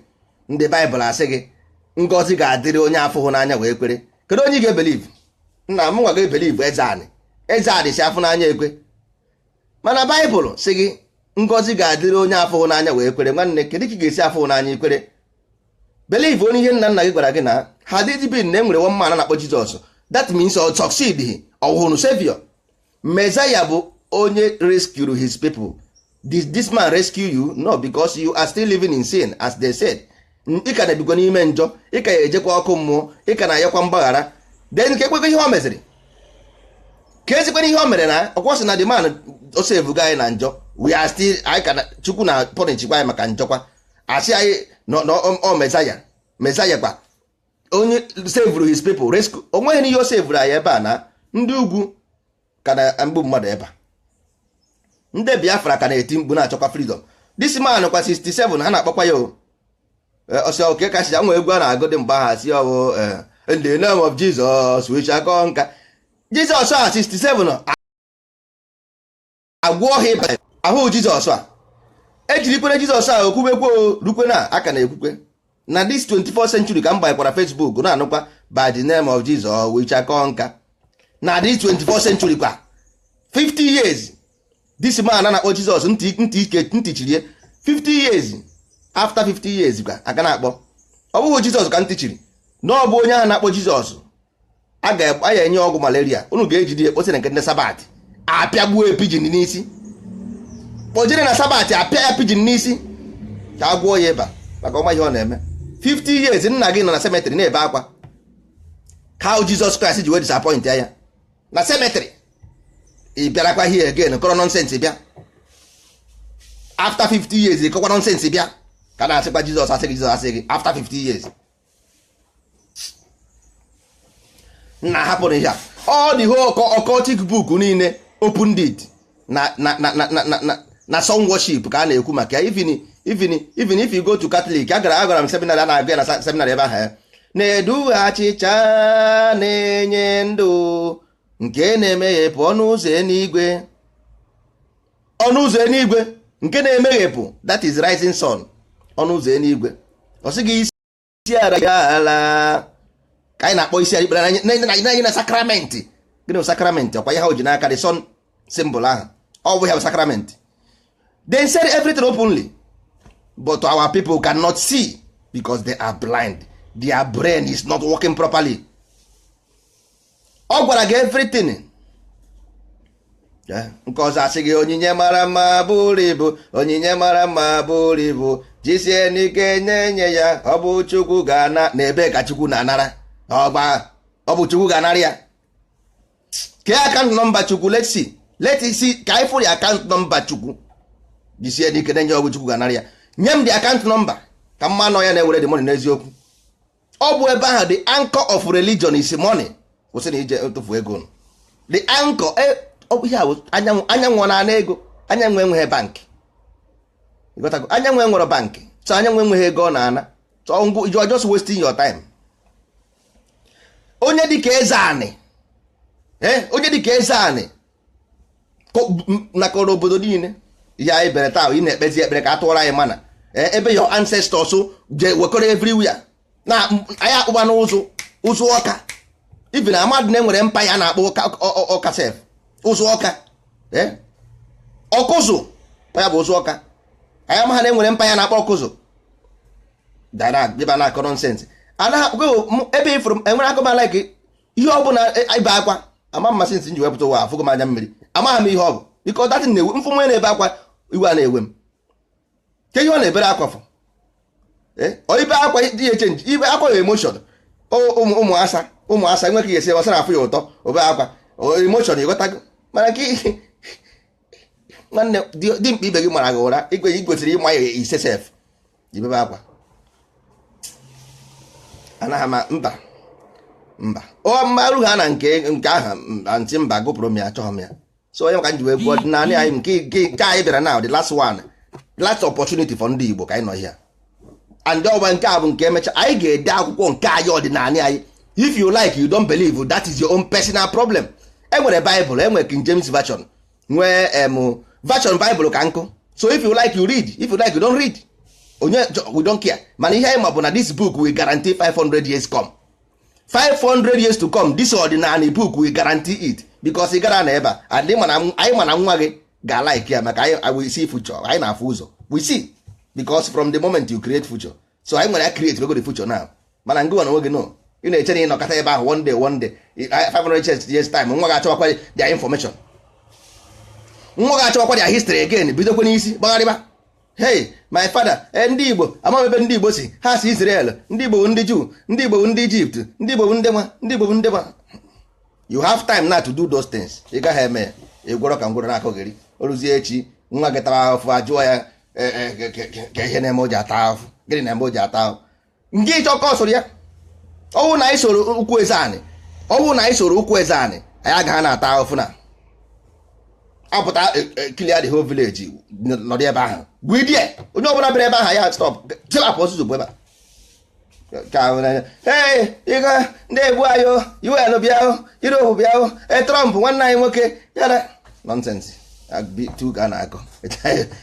Ndị Baịbụl asị gị ngozi ga-adịrị onye afụghị n'anya wee kwere. Kedu onye ga-ebelieve? Nna m nwa ga-ebelieve eze anị si afụ n'anya ekwe. Mana Baịbụl sị gị ngozi ga-adịrị onye afụghị n'anya wee kwere. Nwanne, kedu ka ị ga-esi afụghị n'anya ikwere? Believe onye ihe nna nna gị gwara gị na had it been na enwere one man na-akpọ Jizọs, that means ọ succeed, ọhụrụ savior. Messiah bụ onye rescue his people. This man rescue you? No, because you are still living in sin, as they said. Ị ka na-ebikwa n'ime njọ, ị ka ejekwa ọkụ mmụọ, ị ka na-ayakwa mgbaghara. Then ka ekwekwa ihe o meziri, ka ezikwana ihe o mere na ọkwọsị na the man o save guy na njọ. We are still, anyị ka Chukwu na pọnichikwa anyị maka njọkwa. Asị anyị no Messiah kwa onye save his people, rescue. O nweghị n'ihe o save anyị ebe a na ndị ugwu ka na mgbu mmadụ ebe a. Ndị Biafra ka na-eti mkpu na-achọkwa freedom. This man kwa 67 ha na-akpọkwa ya ọsọ oke kachi nwe egwu a na-agụ dị mgbe aha si ọwụ in the name of Jesus we shall conquer. Jesus a 67 agwọ ha ahụ Jizọs a ejirikwere Jizọs a okwubekwe rukwe na aka na-ekwukwe na this 24th century ka m gbanyekwara Facebook na-anụkwa by the name of Jesus we shall conquer. Na this 24th century kwa 50 years this man na-akpọ Jizọs ntị chiri 50 years. After 50 years kwa aka na-akpọ ọ bụghị Jizọs ka ntị chiri na ọ bụ onye ahụ na-akpọ Jizọs a ga-anya enye ọgwụ malaria. Unu ga-ejide ekposi na nke ndị Sabat apịagbuo pidgin n'isi, kpojere na Sabat apịa ya pidgin n'isi ka a gwọọ ya ịba maka ọma ihe ọ na-eme. 50 years nna gị nọ na cemetery na-ebe akwa. How Jesus Christ ji wee disappoint ya na cemetery? Ị bịarakwa here again kọrọ nonsense bịa. After 50 years ịkọkwa nonsense bịa ka na-asịkwa Jizọs asị gị, Jizọs asị gị after 50 years. Na hapụrụ ihe a, all the whole occultic book niile open it na sun worship ka a na-ekwu maka ya. Even if you go to Catholic, agara m seminar a na-agụ ya na seminar ebe ahụ na-edu achịcha na-enye ndụ nke na-emeghepụ ọnụ ụzọ eluigwe nke na-emeghepụ, that is rising sun, ọnụ ụzọ eluigwe. Ọ sị gị isi ala ka anyị na-akpọ isi ikpere na sakramenti. Gịnị bụ sakramenti? Ọkwa ihe ha ji n'aka the sun symbol ahụ, ọ bụ ya bụ sakramenti. They said everything openly, but our people cannot see because they are blind. Their brain is not working properly. Ọ gwara gị everything. Nke ọzọ asị gị onyinye mara mma bụrụ ibu, onyinye mara mma bụrụ ibu, jisie n'ike nye ya, ọ bụ Chukwu ga-ana. Na ebe ka Chukwu na-anara? Ọ bụ Chukwu ga-anara ya. Kee account number Chukwu, let's see ka anyị fụrụ account number Chukwu. Jisie n'ike nye ya, ọ bụ Chukwu ga-anara ya. Nye m the account number ka mma nọ ya na-ewere the money n'eziokwu. Ọ bụ ebe ahụ the anchor of religion is money. Kwụsị na ije tụfu ego. The anchor ọ bụ ihe anyanwụ na-ana ego. Anyanwụ enweghị bank. Anyanwụ enwere bank. So anyanwụ enweghị ego ọ na-ana. So you are just wasting your time. Onye dịka eze anị. Onye dịka eze anị nakọrọ obodo niile. Ihe anyị bere taa, ị na-ekpezi ekpere ka a tụọrọ anyị mana. Ebe your ancestors je wekọrọ everywhere. Na anyị akpụba n'ụzụ ọka. Even amadụ na-enwere mpa ya na-akpọ ọka sef. Ụzụ ọka. Ọkụzụ ya bụ ụzụ ọka. Anyị amaha na-enwere mpa ya na-akpọ ọkụzụ. Dịba na-akọ nonsense. Ebe ifuru enwere akụba like ihe ọ bụ na ibe akwa. Ama mmasị nsị nji wepụta ụwa afụgo m anya mmiri. Amaghị m ihe ọ bụ. Biko dat na-ewe mfụ nwe na-ebe akwa iwe a na-ewe m. Ke ihe ọ na-ebere akwa fụ. Ibe akwa dị ya change. Ibe akwa ya emotion. Ụmụasa enwe ka esi gbasara afụ ya ụtọ. Obe akwa. Emotion ịghọtago. Mana ka nwanne dị mkpa ibe gị mara gị ụra. Igwesịrị ịma ya ise sef. Ibebe akwa. Anaghị ma mba. Mmarụ ha na nke aha ntị mba gụpụrụ m ya, achọghị m ya. So onye ka m ji wee gbuo ọdịnala anyị nke anyị bịara now, the last one, the last opportunity for ndị Igbo ka anyị nọ here. And ọgba nke a bụ nke emecha anyị ga-ede akwụkwọ nke anyị ọdịnala anyị. If you like, you don't believe, that is your own personal problem. Enwere Bible, enwere King James version, nwee version Bible ka nkụ. So if you like, you read. If you like, you don't read. We don't care. Mana ihe anyị ma bụ na this book will guarantee 500 years come. 500 years to come, this ordinary book will guarantee it. Because ị gara na ebe a, anyị mana nwa gị ga-like ya maka I will see future. Anyị na-afụ ụzọ. We see. Because from the moment you create future. So anyị nwere create we go the future now. Mana ngị nwa na nwe gị no. Ị na-eche na ị nọkọta ebe ahụ one day 500 years time nwa ga-achọkwa their information. Nwa ga-achọkwa their history again, bidokwa n'isi gbagharịba. Hey, my father, ndị Igbo, amaghị ebe ndị Igbo si, ha si Israel, ndị Igbo bụ ndị Jew, ndị Igbo bụ ndị Egypt, ndị Igbo bụ ndị nwa, ndị Igbo bụ ndị nwa. You have time now to do those things. Ị gaghị eme egworo ka ngworo na-akọ gịrị. O ruzie echi, nwa gị tara ahụfụ ajụọ ya ka ihe na-eme o ji ata ahụfụ. Gịnị na-eme o ji ata ahụfụ? Nke ịchọkọ soro ya. Ọwụ na anyị soro ụkwụ eze anị. Ọwụ na anyị soro ụkwụ eze anị, anyị agaghị na-ata ahụfụ na. Apụta clear the whole village nọdụ ebe ahụ. Gwidie, onye ọbụla bịara ebe ahụ ya stop. Tilapụ ọzụzụ bụ ebe a. Hey, ịga ndị egbu anyị UN bịa Europe bịa Trump nwanne anyị nwoke yara nonsense. Tu ga na-akọ.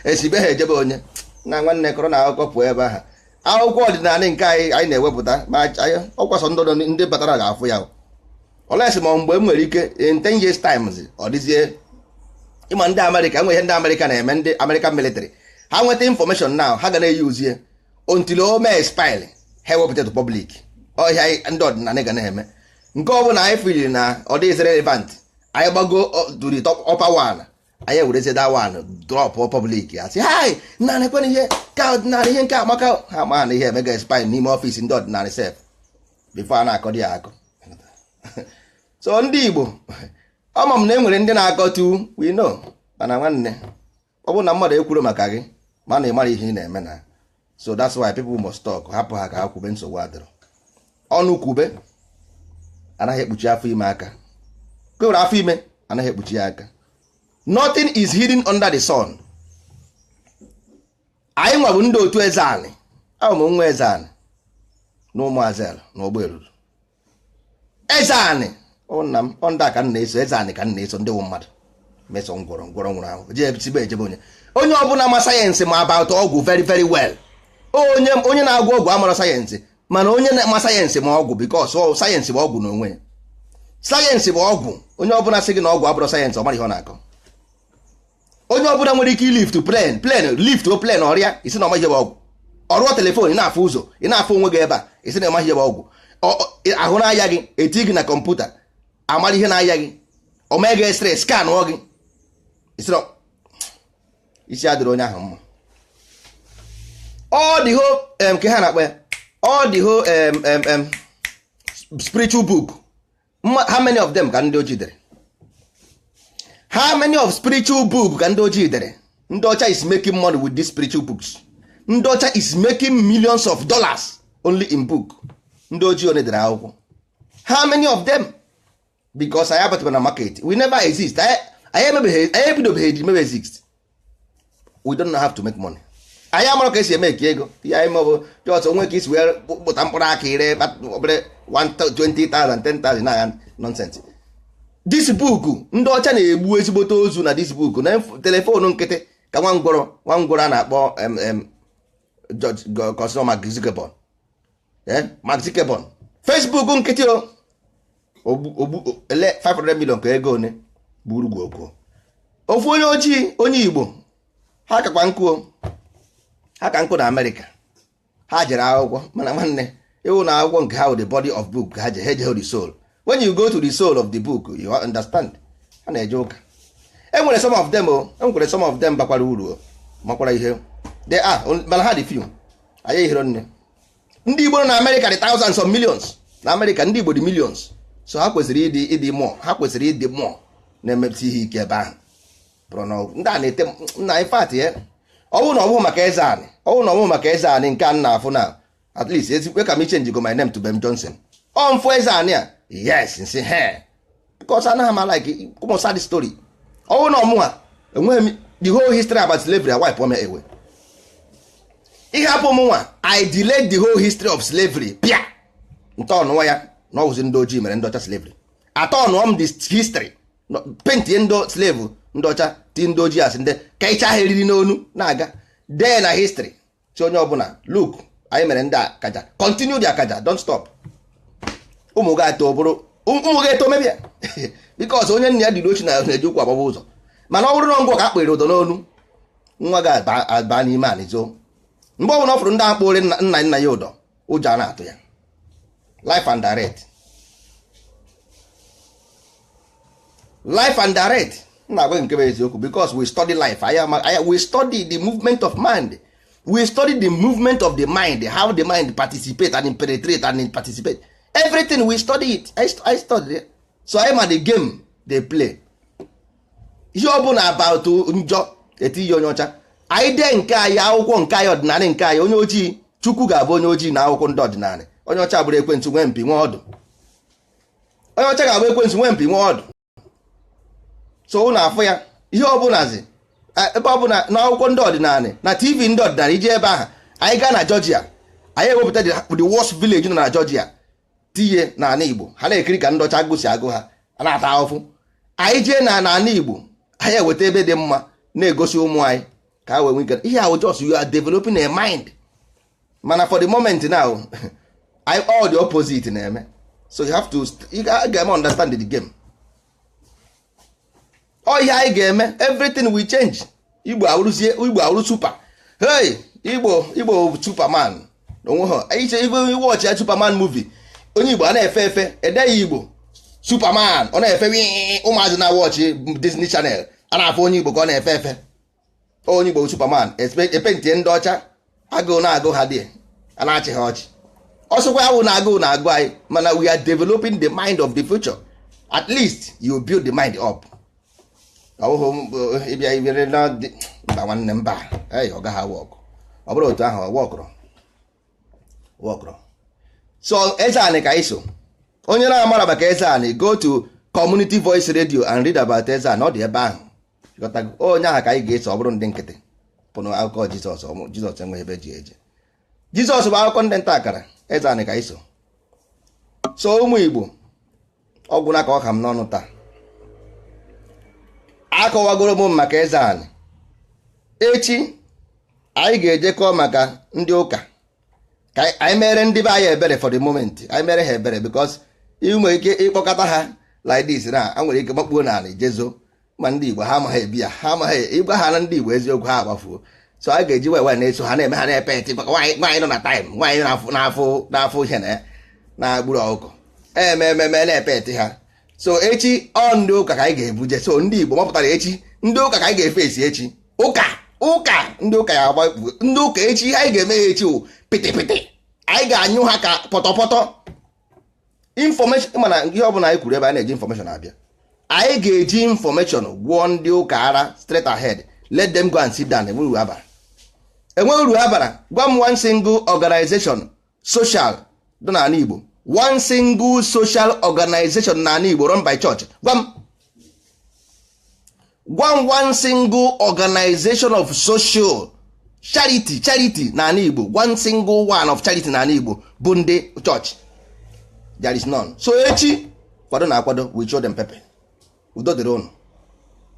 Esibe ha ejebe onye na nwanne kọrọ na akụkọ pụọ ebe ahụ. Akwụkwọ ọdịnala nke anyị na-ewepụta ma ọkwasọ ndị batara ga-afụ ya. Olesi ma mgbe m nwere ike in 10 years times ọ dịzie ịma ndị Amerịka enwe ihe ndị Amerịka na-eme, ndị American military ha nweta information now ha ga na-eyuzie until o mee spile ha ewepụta to public. Ọhịa ndị ọdịnala ga na-eme nke ọ bụla anyị fili na ọ dịghịzi relevant, anyị gbago to the top upper one, anyị ewerezie that one drop public asị hi nna na-ekwe ihe ka ọdịnala ihe nke amaka ha ma na ihe emega spile n'ime ọfịs ndị ọdịnala sef before a na-akọ dị ya akọ. So ndị Igbo ọma m na enwere ndị na-akọtu we know, mana nwanne ọ bụ na mmadụ ekwuru maka gị ma na ịmara ihe ị na-eme na. So that's why people must talk. Hapụ ha ka ha kwube nsogbu adịrọ. Ọnụ kwube anaghị ekpuchi afọ ime aka. Kwere afọ ime anaghị ekpuchi ya aka. Nothing is hidden under the sun. Anyị nwa bụ ndị otu eze anị. Ahụ m nwa eze anị na ụmụ azel na ọgbọ eruru. Eze anị nna m ọnda ka m na-eso, eze anị ka m na-eso ndị wụ mmadụ meso ngwọrọ nwụrụ ahụ jebe ejebe onye ọbụla ma sayensị ma about ọgwụ very very well. Onye na-agwọ ọgwụ amara sayensị, mana onye na-ama sayensị ma ọgwụ because sayensị bụ ọgwụ n'onwe ya. Sayensị bụ ọgwụ. Onye ọbụla sị gị na ọgwụ abụrụ sayensị ọ mara ihe ọ na-akọ. Onye ọbụla nwere ike ilift plane lift o plane ọrịa isi na ọma ihe bụ ọgwụ. Ọrụọ telefon ị na-afụ ụzọ, ị na-afụ onwe gị ebe a isi na ọma ihe bụ ọgwụ. Ahụ na-aya gị eti gị na kọmputa amara ihe na-aya gị, omega x-ray scan ọ gị isi adịrị onye ahụ mma. all the whole nke ha na-akpọ ya all the whole spiritual book, how many of them ka ndị ojii dere? How many of spiritual book ka ndị ojii dere? Ndị ọcha is making money with these spiritual books. Ndị ọcha is making millions of dollars only in book. Ndị ojii one dere akwụkwọ. How many of them? Because I have na market. We never exist. I ebidobeghị maybe exist. We don't have to make money. Anyị amara ka esi eme ego. Ya ime bụ just onwe ka isi wee kpụta mkpụrụ aka ire obere 20,000 10,000 na nonsense. This book ndị ọcha na-egbu ezigbote ozu na this book na telefonu nkịtị ka nwa ngwọrọ a na-akpọ George Cosmo Mark Zuckerberg. Mark Zuckerberg. Facebook nkịtị ogbu 500 million ka ego one burugwu okwu. Ofu onye ojii onye Igbo ha kakwa nkụ ha ka nkụ na Amerịka ha jere akwụkwọ mana nwanne ịwụ na akwụkwọ nke ha the body of book ha je the soul. When you go to the soul of the book you understand. Ha na-eje ụka. Enwere some of them bakwara uru makwara ihe they are mana ha dị few anyị hiro nne. Ndị Igbo na Amerịka dị thousands of millions na Amerịka, ndị Igbo dị millions, so ha kwesịrị ịdị more, ha kwesịrị ịdị more na-emepụta ihe ike ebe ahụ bụrụ ndị a na-ete na infat ya ọwụ na ọwụ maka eze anị nke a na-afụ na at least ezikwe ka m change go my name to Ben Johnson mfụ eze anị a yes nsi he because anaghị m like come sad story ọwụ na ọmụha enweghị the whole history about slavery wipe me away. Ihe hapụ m nwa I delayed the whole history of slavery pia ntọọnụwa ya na ọwụzi ndị ojii mere ndị ọcha slavery atọọnụọ m this history paint ndị slave ndị ọcha ti ndị ojii asị ndị ka ịcha ha eriri n'onu na-aga dee na history si onye ọbụla look anyị mere ndị akaja continue the akaja don't stop. Ụmụ ga-eto mebia because onye nna ya dịrị ochi na-eji ụkwụ agbaba ụzọ mana ọ bụrụ na ngwọ ka akpịrị ụdọ n'onu nwa ga-aba n'ime anizo mgbe ọbụla ọ fụrụ ndị akpụrị nna ya ụdọ ụjọ a na-atụ ya. Life and direct na-agwa nke bụ eziokwu because we study life. We study the movement of mind. We study the movement of the mind, how the mind participate and penetrate and participate. Everything we study it. I study it. So I am at the game they play. Ihe ọ bụ na about njọ eti onye ọcha anyị dee nke anyị akwụkwọ nke anyị ọdịnala nke anyị onye ojii Chukwu ga-abụ onye ojii na akwụkwọ ndị ọdịnala. Onye ọcha bụrụ ekwentị nwe mpi nwe ọdụ. Onye ọcha ga-abụ ekwentị nwe mpi nwe ọdụ. So ụnụ afụ ya ihe ọbụlazi ebe ọbụla na akwụkwọ ndị ọdịnala na TV ndị ọdịnala ije ebe ahụ anyị gaa na Georgia anyị ewepụta the worst village nọ na Georgia tinye na ala Igbo ha na-ekiri ka ndị ọcha gụsi agụ ha na-ata ahụfụ. Anyị jee na ala Igbo anyị eweta ebe dị mma na-egosi ụmụ anyị ka ha wee nwee ike ihe ahụ just you are developing a mind. Mana for the moment now all the opposite na-eme so you have to ga-eme understand the game. Ihe anyị ga-eme everything will change. Igbo awụrụ super. Hey Igbo Superman onwe ha iche Igbo watch ya Superman movie onye Igbo a na-efe efe edeghị Igbo Superman ọ na-efe ụmụazị na watch Disney Channel a na-afụ onye Igbo ka ọ na-efe efe onye Igbo Superman epentie ndị ọcha agụụ na-agụ ha dị a na-achị ha ọchị ọsọkwa awụ na-agụ anyị mana we are developing the mind of the future. At least you build the mind up. Ịbịa ibere na mba nwanne mba ọ gaghị wọk ọ bụrụ otu ahụ wọkụrụ. So eze anị ka iso onye na-amara maka eze anị go to community voice radio and read about eze anị ọ dị ebe ahụ onye ahụ ka anyị ga-eso ọ bụrụ ndị nkịtị pụnụ akụkọ Jizọs enweghị ebe ji eje. Jizọs bụ akụkọ ndị nta akara eze anị ka iso. So ụmụ Igbo ọgwụna ka ọ ka m n'ọnụ taa akọwagoro m maka eze anị. Echi anyị ga-ejekọ maka ndị ụka ka anyị mere ndị be anyị ebere for the moment. Anyị mere ha ebere because ị nwere ike ịkpọkọta ha like this na a nwere ike makpuo n'ala jezo ma ndị Igbo ha amaghị ebi ya ha amaghị ịgwa ha na ndị Igbo eziokwu ha agbafuo. So anyị ga-eji wee na-eso ha na-eme ha na-epe eti maka nwaanyị nọ na time nwaanyị na-afụ ihe na gburu ọkụkọ ememe na-epe eti ha. So echi ọ ndị ụka ka anyị ga-ebuje. So ndị Igbo mapụtara echi ndị ụka ka anyị ga-efe esi echi ụka ụka ndị ụka ya agba ndị ụka echi ihe anyị ga-eme ya echi wụ pịtịpịtị anyị ga-anyụ ha ka pọtọpọtọ infọmeshọn mana ihe ọ bụla anyị kwuru ebe a na-eji infọmeshọn abịa anyị ga-eji infọmeshọn gwụọ ndị ụka ara straight ahead let them go and sit down enwe uru abara gwa m one single organization social dị n'ala Igbo one single social organization n'ala Igbo run by church gwa m one single organization of social charity n'ala Igbo one single one of charity n'ala Igbo bụ ndị church there is none. So echi kwado na akwado we show them pepper. Udo dịrị unu.